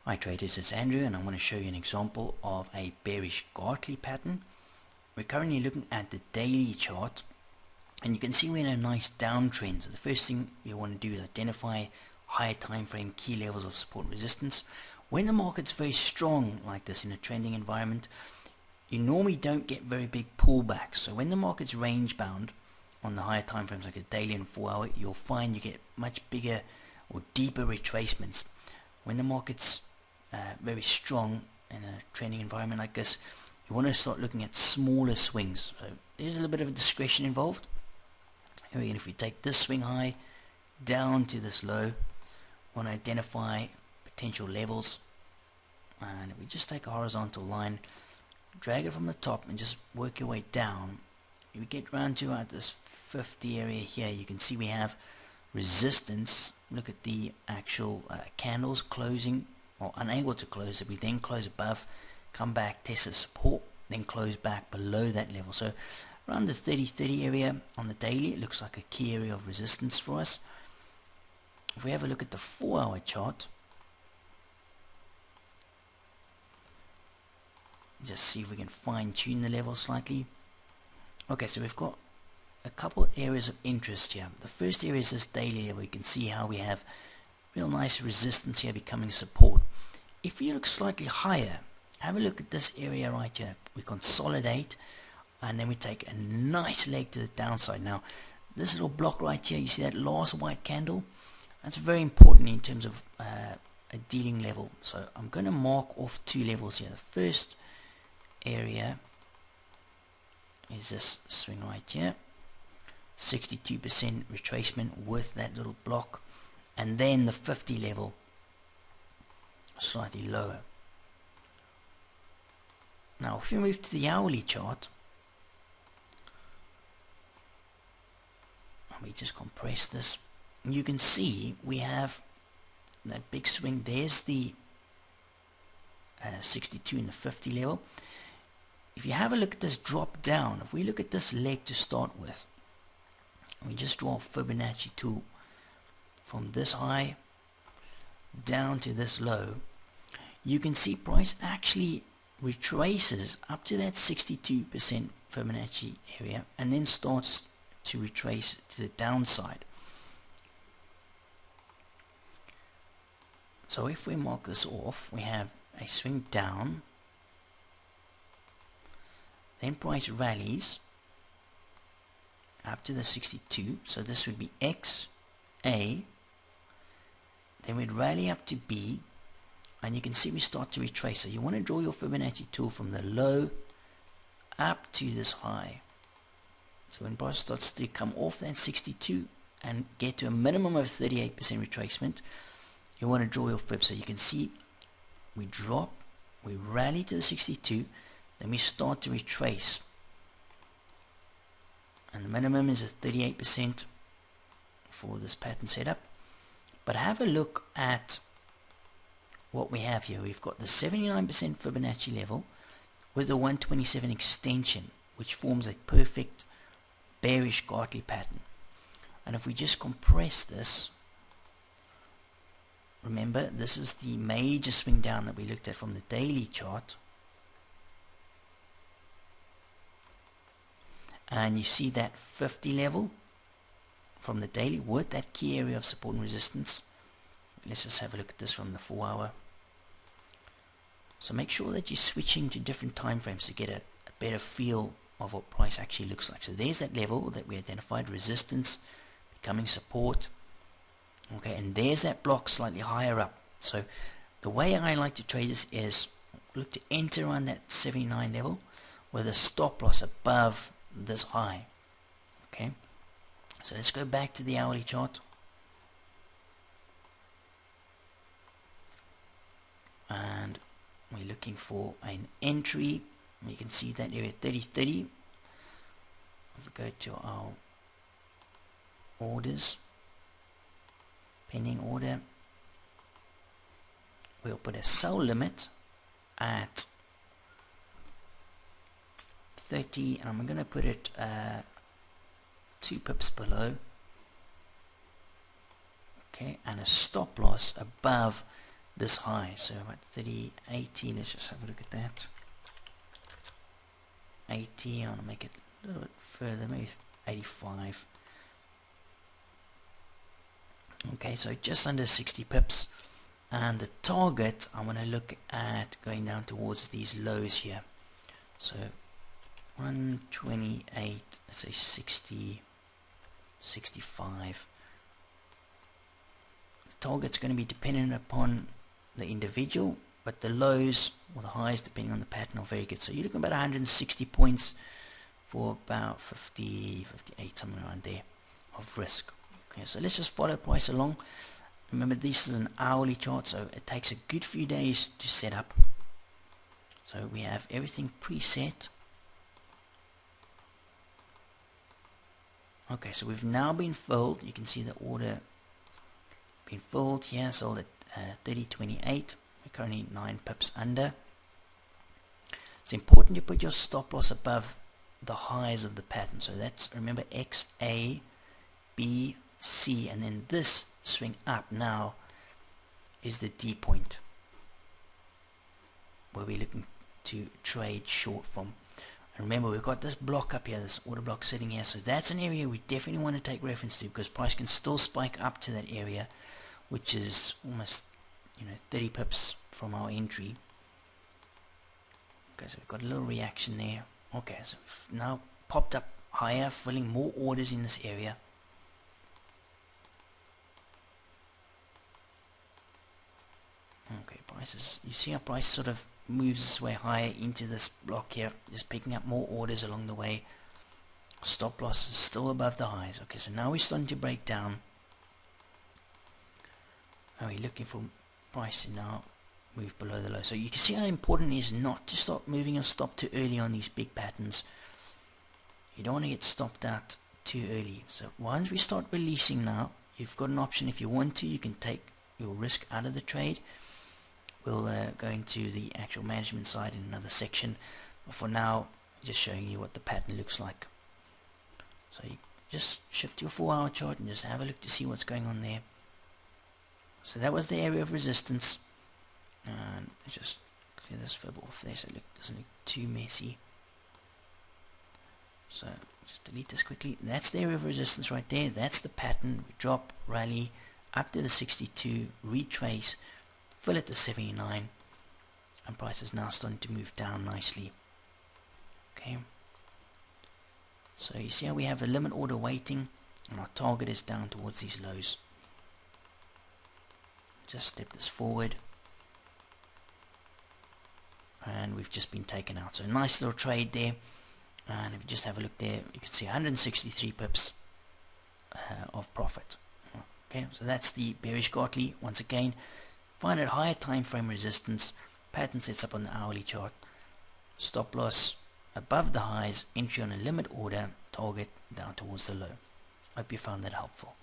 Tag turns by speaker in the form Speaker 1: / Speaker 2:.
Speaker 1: Hi traders, it's Andrew and I want to show you an example of a bearish Gartley pattern. We're currently looking at the daily chart and you can see we're in a nice downtrend. So the first thing you want to do is identify higher time frame key levels of support and resistance. When the market's very strong like this in a trending environment, you normally don't get very big pullbacks. So when the market's range bound on the higher time frames like a daily and 4 hour, you'll find you get much bigger or deeper retracements. When the market's very strong in a trending environment like this, you want to start looking at smaller swings. So there's a little bit of a discretion involved. Here again, if we take this swing high down to this low, we want to identify potential levels, and if we just take a horizontal line, drag it from the top and just work your way down, if we get around to this 50 area here, you can see we have resistance. Look at the actual candles closing or unable to close. If we then close above, come back, test the support, then close back below that level. So around the 30 area on the daily, it looks like a key area of resistance for us. If we have a look at the 4 hour chart, just see if we can fine tune the level slightly. Okay, so we've got a couple areas of interest here. The first area is this daily level. You can see how we have real nice resistance here becoming support. If you look slightly higher, have a look at this area right here. We consolidate and then we take a nice leg to the downside. Now this little block right here, you see that last white candle? That's very important in terms of a dealing level. So I'm going to mark off two levels here. The first area is this swing right here, 62% retracement with that little block, and then the 50 level slightly lower. Now if we move to the hourly chart, and we just compress this, you can see we have that big swing. There's the 62 and the 50 level. If you have a look at this drop down, if we look at this leg to start with, we just draw a Fibonacci tool from this high down to this low, you can see price actually retraces up to that 62% Fibonacci area and then starts to retrace to the downside. So if we mark this off, we have a swing down, then price rallies up to the 62, so this would be X, A, then we'd rally up to B, and you can see we start to retrace. So you want to draw your Fibonacci tool from the low up to this high. So when price starts to come off that 62 and get to a minimum of 38% retracement, you want to draw your fib. So you can see we drop, we rally to the 62, then we start to retrace, and the minimum is a 38% for this pattern setup. But have a look at what we have here. We've got the 79% Fibonacci level with the 127 extension, which forms a perfect bearish Gartley pattern. And if we just compress this, remember this was the major swing down that we looked at from the daily chart, and you see that 50 level from the daily with that key area of support and resistance. Let's just have a look at this from the 4 hour. So make sure that you're switching to different time frames to get a better feel of what price actually looks like. So there's that level that we identified, resistance becoming support. Okay, and there's that block slightly higher up. So the way I like to trade this is look to enter on that 79 level with a stop loss above this high. Okay, so let's go back to the hourly chart, and we're looking for an entry. You can see that area 30. If we go to our orders, pending order, we'll put a sell limit at 30, and I'm going to put it 2 pips below. Okay, and a stop loss above this high. So about 30.80, let's just have a look at that. 80, I want to make it a little bit further, maybe 85. Okay, so just under 60 pips, and the target I want to look at going down towards these lows here. So 128, let's say 60, 65. The target's going to be dependent upon the individual, but the lows or the highs, depending on the pattern, are very good. So you're looking about 160 points for about 50, 58, somewhere around there of risk. Okay, so let's just follow price along. Remember, this is an hourly chart, so it takes a good few days to set up. So we have everything preset. Okay, so we've now been filled. You can see the order been filled here, sold at 30.28. We're currently 9 pips under. It's important to put your stop loss above the highs of the pattern. So that's, remember, X, A, B, C, and then this swing up now is the D point where we're looking to trade short from. And remember, we've got this block up here, this order block sitting here, so that's an area we definitely want to take reference to, because price can still spike up to that area, which is almost 30 pips from our entry. Okay, so we've got a little reaction there. Okay, so we've now popped up higher, filling more orders in this area. Okay, prices, you see how price sort of moves its way higher into this block here, just picking up more orders along the way. Stop loss is still above the highs. Okay, so now we're starting to break down. And we're looking for price to now move below the low. So you can see how important it is not to start moving or stop too early on these big patterns. You don't want to get stopped out too early. So once we start releasing now, you've got an option. If you want to, you can take your risk out of the trade. We'll go into the actual management side in another section. But for now, just showing you what the pattern looks like. So you just shift your 4-hour chart and just have a look to see what's going on there. So that was the area of resistance. And just clear this fib off there so it doesn't look too messy. So just delete this quickly. That's the area of resistance right there. That's the pattern. We drop, rally up to the 62, retrace, fill at the 79, and price is now starting to move down nicely. Okay, so you see how we have a limit order waiting, and our target is down towards these lows. Just step this forward, and we've just been taken out. So a nice little trade there, and if you just have a look there, you can see 163 pips of profit. Okay, so that's the bearish Gartley. Once again, find a higher time frame resistance, pattern sets up on the hourly chart, stop loss above the highs, entry on a limit order, target down towards the low. Hope you found that helpful.